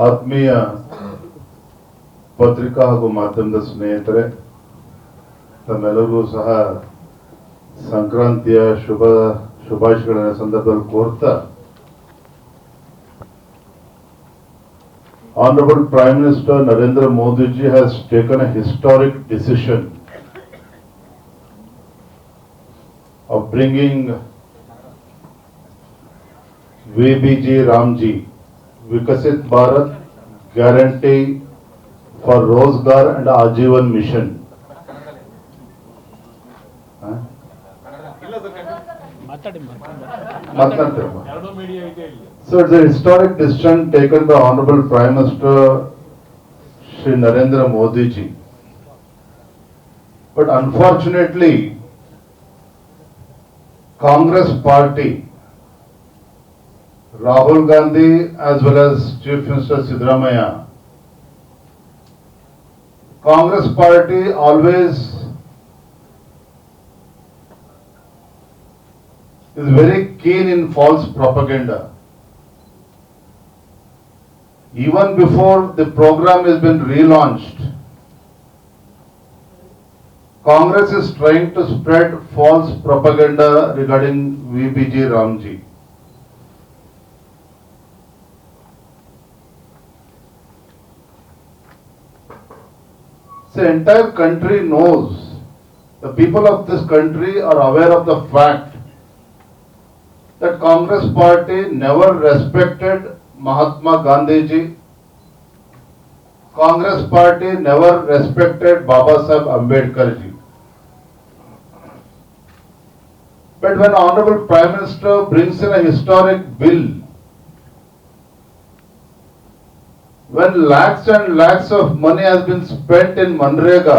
ಆತ್ಮೀಯ ಪತ್ರಿಕಾ ಹಾಗೂ ಮಾಧ್ಯಮದ ಸ್ನೇಹಿತರೆ, ತಮ್ಮೆಲ್ಲರಿಗೂ ಸಹ ಸಂಕ್ರಾಂತಿಯ ಶುಭಾಶಯಗಳ ಸಂದರ್ಭದಲ್ಲಿ ಕೋರ್ತಾ, Honorable Prime Minister Narendra Modi ji has taken a historic decision of bringing VBG Ramji, Vikasit Bharat Guarantee for Rozgar and Ajivan Mission. So it's a historic decision taken by Honorable Prime Minister Shri Narendra Modi ji. But unfortunately, Congress party, Rahul Gandhi as well as Chief Minister Siddaramaiah, Congress party always is very keen in false propaganda. Even before the program has been relaunched, Congress is trying to spread false propaganda regarding VBG Ramji. The entire country knows, the people of this country are aware of the fact that Congress party never respected Mahatma Gandhi ji. Congress party never respected Baba Saheb Ambedkar ji. But when Honorable Prime Minister brings in a historic bill, when lakhs and lakhs of money has been spent in Manrega,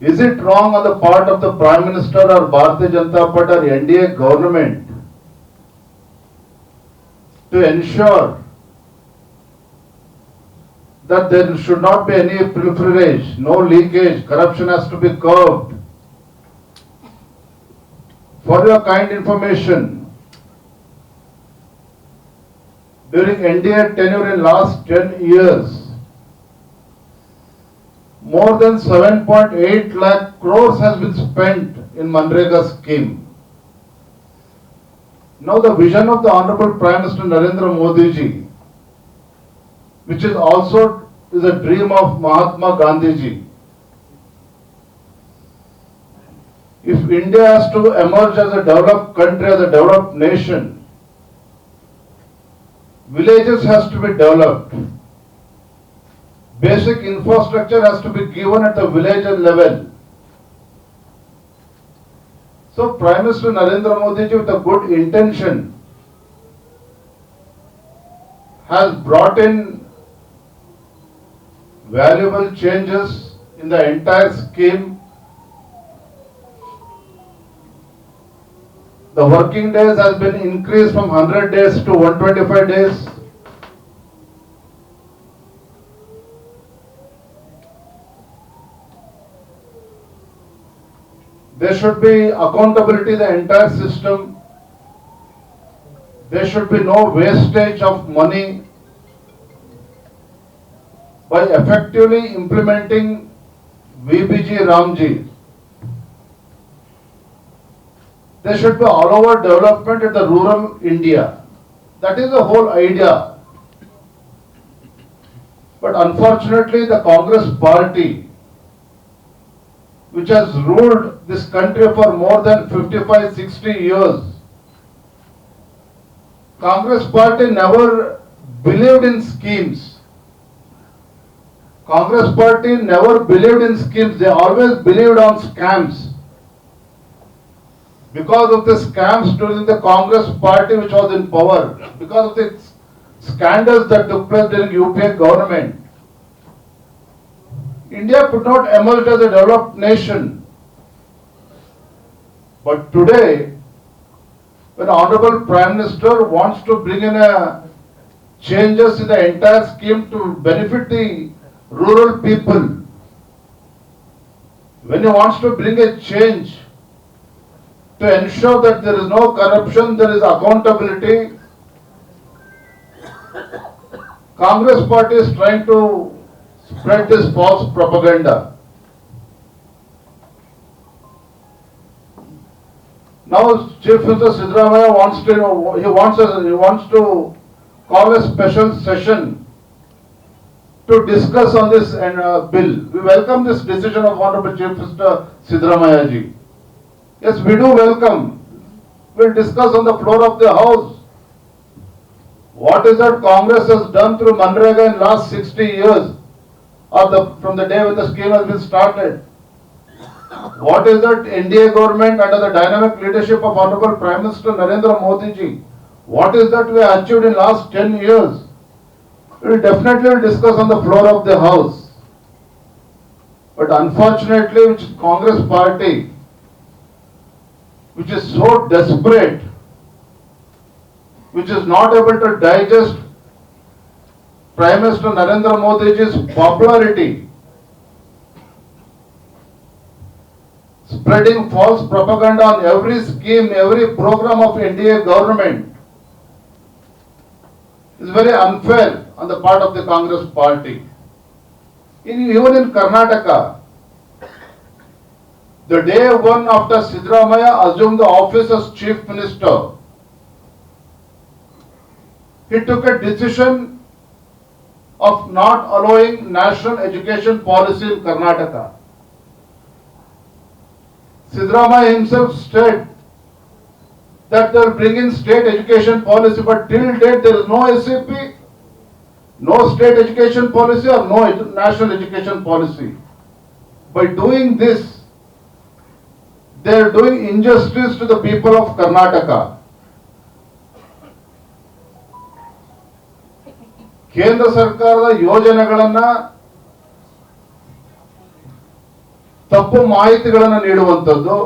is it wrong on the part of the Prime Minister or Bharatiya Janata Party or NDA government to ensure that there should not be any pilferage, no leakage, corruption has to be curbed? For your kind information, during NDA tenure in last 10 years, more than 7.8 lakh crores has been spent in Manrega scheme. Now the vision of the Honorable Prime Minister Narendra Modi ji, which is also is a dream of Mahatma Gandhi ji. If India has to emerge as a developed country, as a developed nation, villages has to be developed. Basic infrastructure has to be given at the village level. So Prime Minister Narendra Modi ji, with a good intention, has brought in valuable changes in the entire scheme. The working days has been increased from 100 days to 125 days. There should be accountability in the entire system. There should be no wastage of money. By effectively implementing VBG Ramji, there should be all over development in the rural India. That is the whole idea. But unfortunately, the Congress party, which has ruled this country for more than 55-60 years, Congress party never believed in schemes. Congress party never believed in schemes. They always believed on scams. Because of the scams during the Congress party which was in power, because of the scandals that took place during UPA government, India could not emerge as a developed nation. But today, when Honorable Prime Minister wants to bring in changes in the entire scheme to benefit the rural people, when he wants to bring a change to to ensure that there is no corruption, there is accountability. Congress party is trying to spread this false propaganda. Now Chief Minister Siddaramaiah wants to call a special session to discuss on this bill. We welcome this decision of Honorable Chief Minister Siddaramaiah ji. Yes, we do welcome. We'll discuss on the floor of the House. What is that Congress has done through Manrega in last 60 years, or from the day when the scheme has been started? What is that NDA government under the dynamic leadership of Honorable Prime Minister Narendra Modi ji? What is that we have achieved in last 10 years? We will definitely discuss on the floor of the House. But unfortunately, which is Congress party, which is so desperate, which is not able to digest Prime Minister Narendra Modi ji's popularity, spreading false propaganda on every scheme, every program of NDA government, is very unfair on the part of the Congress party. Even in Karnataka, the day one after Siddaramaiah assumed the office as Chief Minister, he took a decision of not allowing national education policy in Karnataka. Siddaramaiah himself said that they will bring in state education policy, but till date there is no SAP, no state education policy or no national education policy. By doing this, they are doing injustice to the people of Karnataka. ಕೇಂದ್ರ ಸರ್ಕಾರದ ಯೋಜನೆಗಳನ್ನ ತಪ್ಪು ಮಾಹಿತಿಗಳನ್ನು ನೀಡುವಂಥದ್ದು,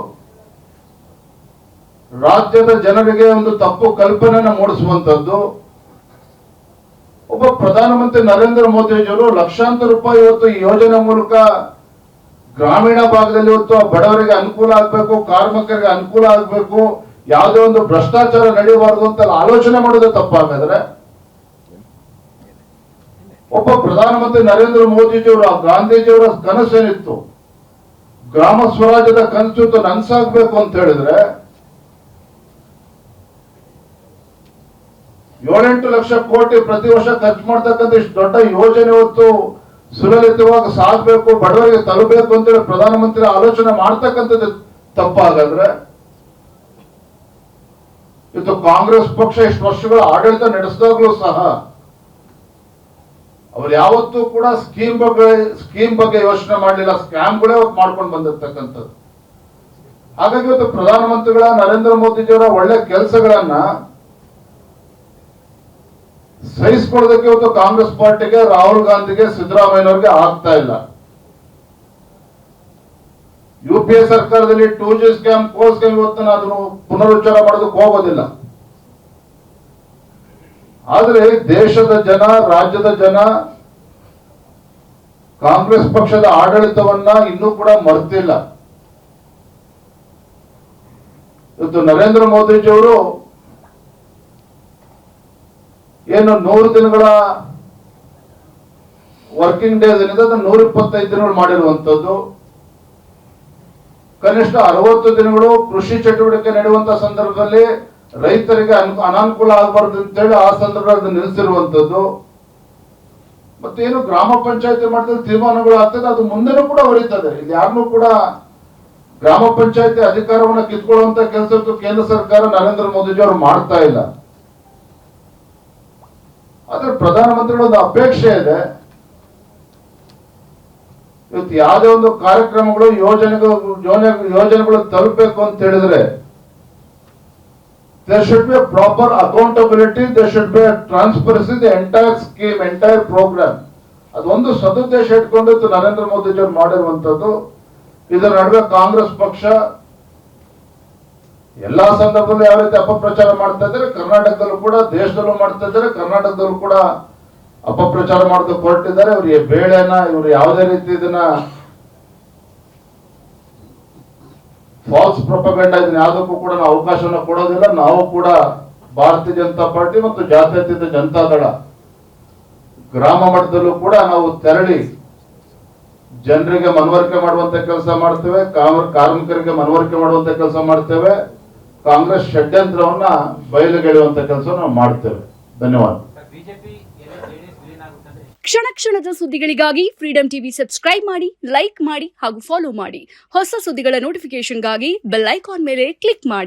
ರಾಜ್ಯದ ಜನರಿಗೆ ಒಂದು ತಪ್ಪು ಕಲ್ಪನೆಯನ್ನು ಮೂಡಿಸುವಂಥದ್ದು. ಒಬ್ಬ ಪ್ರಧಾನಮಂತ್ರಿ ನರೇಂದ್ರ ಮೋದಿಜಿಯವರು ಲಕ್ಷಾಂತರ ರೂಪಾಯಿ ಇವತ್ತು ಈ ಯೋಜನೆ ಮೂಲಕ ಗ್ರಾಮೀಣ ಭಾಗದಲ್ಲಿ ಇವತ್ತು ಬಡವರಿಗೆ ಅನುಕೂಲ ಆಗಬೇಕು, ಕಾರ್ಮಿಕರಿಗೆ ಅನುಕೂಲ ಆಗಬೇಕು, ಯಾವುದೇ ಒಂದು ಭ್ರಷ್ಟಾಚಾರ ನಡೆಯಬಾರದು ಅಂತ ಆಲೋಚನೆ ಮಾಡೋದೇ ತಪ್ಪಾಗಾದ್ರೆ, ಒಬ್ಬ ಪ್ರಧಾನಮಂತ್ರಿ ನರೇಂದ್ರ ಮೋದಿಜಿಯವರು ಗಾಂಧೀಜಿಯವರ ಕನಸೇನಿತ್ತು, ಗ್ರಾಮ ಸ್ವರಾಜ್ಯದ ಕನಸು ನನಸಾಗಬೇಕು ಅಂತ ಹೇಳಿದ್ರೆ 7-8 ಲಕ್ಷ ಕೋಟಿ ಪ್ರತಿ ವರ್ಷ ಖರ್ಚು ಮಾಡ್ತಕ್ಕಂಥ ಇಷ್ಟು ದೊಡ್ಡ ಯೋಜನೆ ಇವತ್ತು ಸುಲಲಿತವಾಗಿ ಸಾಗಬೇಕು, ಬಡವರಿಗೆ ತಲುಪಬೇಕು ಅಂತೇಳಿ ಪ್ರಧಾನಮಂತ್ರಿ ಆಲೋಚನೆ ಮಾಡ್ತಕ್ಕಂಥದ್ದು ತಪ್ಪಾಗಾದ್ರೆ, ಇವತ್ತು ಕಾಂಗ್ರೆಸ್ ಪಕ್ಷ ಇಷ್ಟು ವರ್ಷಗಳ ಆಡಳಿತ ನಡೆಸಿದಾಗಲೂ ಸಹ ಅವ್ರು ಯಾವತ್ತೂ ಕೂಡ ಸ್ಕೀಮ್ ಬಗ್ಗೆ ಯೋಚನೆ ಮಾಡಲಿಲ್ಲ, ಸ್ಕ್ಯಾಮ್ಗಳೇ ಮಾಡ್ಕೊಂಡು ಬಂದಿರ್ತಕ್ಕಂಥದ್ದು. ಹಾಗಾಗಿ ಇವತ್ತು ಪ್ರಧಾನಮಂತ್ರಿಗಳ ನರೇಂದ್ರ ಮೋದಿಜಿಯವರ ಒಳ್ಳೆ ಕೆಲಸಗಳನ್ನ ಸಹಿಸಿಕೊಳ್ಳೋದಕ್ಕೆ ಇವತ್ತು ಕಾಂಗ್ರೆಸ್ ಪಾರ್ಟಿಗೆ, ರಾಹುಲ್ ಗಾಂಧಿಗೆ, ಸಿದ್ದರಾಮಯ್ಯನವ್ರಿಗೆ ಆಗ್ತಾ ಇಲ್ಲ. UPA ಸರ್ಕಾರದಲ್ಲಿ 2G ಸ್ಕ್ಯಾಮ್, ಕೋಲ್ ಸ್ಕ್ಯಾಮ್ ಇವತ್ತು ನಾನು ಅದನ್ನು ಪುನರುಚ್ಚಾರ ಮಾಡೋದಕ್ಕೆ ಹೋಗೋದಿಲ್ಲ. ಆದ್ರೆ ದೇಶದ ಜನ, ರಾಜ್ಯದ ಜನ ಕಾಂಗ್ರೆಸ್ ಪಕ್ಷದ ಆಡಳಿತವನ್ನ ಇನ್ನೂ ಕೂಡ ಮರೆತಿಲ್ಲ. ಇವತ್ತು ನರೇಂದ್ರ ಮೋದಿಜಿಯವರು ಏನು 100 ದಿನಗಳ ವರ್ಕಿಂಗ್ ಡೇಸ್ ಏನಿದೆ ಅದನ್ನು 125 ದಿನಗಳು ಮಾಡಿರುವಂತದ್ದು. ಕನಿಷ್ಠ 60 ದಿನಗಳು ಕೃಷಿ ಚಟುವಟಿಕೆ ನಡೆಯುವಂತಹ ಸಂದರ್ಭದಲ್ಲಿ ರೈತರಿಗೆ ಅನಾನುಕೂಲ ಆಗಬಾರ್ದು ಅಂತೇಳಿ ಆ ಸಂದರ್ಭದಲ್ಲಿ ನಿಲ್ಲಿಸಿರುವಂತದ್ದು. ಮತ್ತೇನು ಗ್ರಾಮ ಪಂಚಾಯತಿ ಮಟ್ಟದಲ್ಲಿ ತೀರ್ಮಾನಗಳು ಆಗ್ತದೆ, ಅದು ಮುಂದೆನೂ ಕೂಡ ಹೊರೀತದೆ. ಇಲ್ಲಿ ಯಾರನ್ನೂ ಕೂಡ ಗ್ರಾಮ ಪಂಚಾಯತಿ ಅಧಿಕಾರವನ್ನು ಕಿತ್ಕೊಳ್ಳುವಂತ ಕೆಲಸ ಕೇಂದ್ರ ಸರ್ಕಾರ ನರೇಂದ್ರ ಮೋದಿಜಿ ಅವರು ಮಾಡ್ತಾ ಇಲ್ಲ. ಆದ್ರೆ ಪ್ರಧಾನಮಂತ್ರಿಗಳ ಒಂದು ಅಪೇಕ್ಷೆ ಇದೆ, ಇವತ್ತು ಯಾವುದೇ ಒಂದು ಕಾರ್ಯಕ್ರಮಗಳು ಯೋಜನೆಗಳು ತಲುಪಬೇಕು ಅಂತ ಹೇಳಿದ್ರೆ there should be a proper accountability, there should be a transparency, the entire scheme, entire program. ಅದೊಂದು ಸದುದ್ದೇಶ ಇಟ್ಕೊಂಡು ನರೇಂದ್ರ ಮೋದಿಜಿ ಅವರು ಮಾಡಿರುವಂತದ್ದು. ಇದರ ನಡುವೆ ಕಾಂಗ್ರೆಸ್ ಪಕ್ಷ ಎಲ್ಲಾ ಸಂದರ್ಭದಲ್ಲೂ ಯಾವ ರೀತಿ ಅಪಪ್ರಚಾರ ಮಾಡ್ತಾ ಇದ್ದಾರೆ, ಕರ್ನಾಟಕದಲ್ಲೂ ಕೂಡ, ದೇಶದಲ್ಲೂ ಮಾಡ್ತಾ ಇದ್ದಾರೆ. ಕರ್ನಾಟಕದಲ್ಲೂ ಕೂಡ ಅಪಪ್ರಚಾರ ಮಾಡೋದಕ್ಕೆ ಹೊರಟಿದ್ದಾರೆ. ಇವ್ರಿಗೆ ಬೇಳೆನ ಇವರು ಯಾವುದೇ ರೀತಿ ಇದನ್ನ ಫಾಲ್ಸ್ ಪ್ರೊಪಗಂಡ ಇದನ್ನ ಯಾವುದಕ್ಕೂ ಕೂಡ ನಾವು ಅವಕಾಶನ ಕೊಡೋದಿಲ್ಲ. ನಾವು ಕೂಡ ಭಾರತೀಯ ಜನತಾ ಪಾರ್ಟಿ ಮತ್ತು ಜಾತ್ಯತೀತ ಜನತಾದಳ ಗ್ರಾಮ ಮಟ್ಟದಲ್ಲೂ ಕೂಡ ನಾವು ತೆರಳಿ ಜನರಿಗೆ ಮನವರಿಕೆ ಮಾಡುವಂತ ಕೆಲಸ ಮಾಡ್ತೇವೆ, ಕಾರ್ಮಿಕರಿಗೆ ಮನವರಿಕೆ ಮಾಡುವಂತ ಕೆಲಸ ಮಾಡ್ತೇವೆ, ಕಾಂಗ್ರೆಸ್ ಷಡ್ಯಂತ್ರವನ್ನ ಬಯಲುಗೆಳೆಯುವಂತ ಕೆಲಸ ನಾವು ಮಾಡ್ತೇವೆ. ಧನ್ಯವಾದ. ಕ್ಷಣ ಕ್ಷಣದ ಸುದ್ದಿಗಳಿಗಾಗಿ ಫ್ರೀಡಂ ಟಿವಿ ಸಬ್ಸ್ಕ್ರೈಬ್ ಮಾಡಿ, ಲೈಕ್ ಮಾಡಿ ಹಾಗೂ ಫಾಲೋ ಮಾಡಿ. ಹೊಸ ಸುದ್ದಿಗಳ ನೋಟಿಫಿಕೇಶನ್ಗಾಗಿ ಬೆಲ್ ಐಕಾನ್ ಮೇಲೆ ಕ್ಲಿಕ್ ಮಾಡಿ.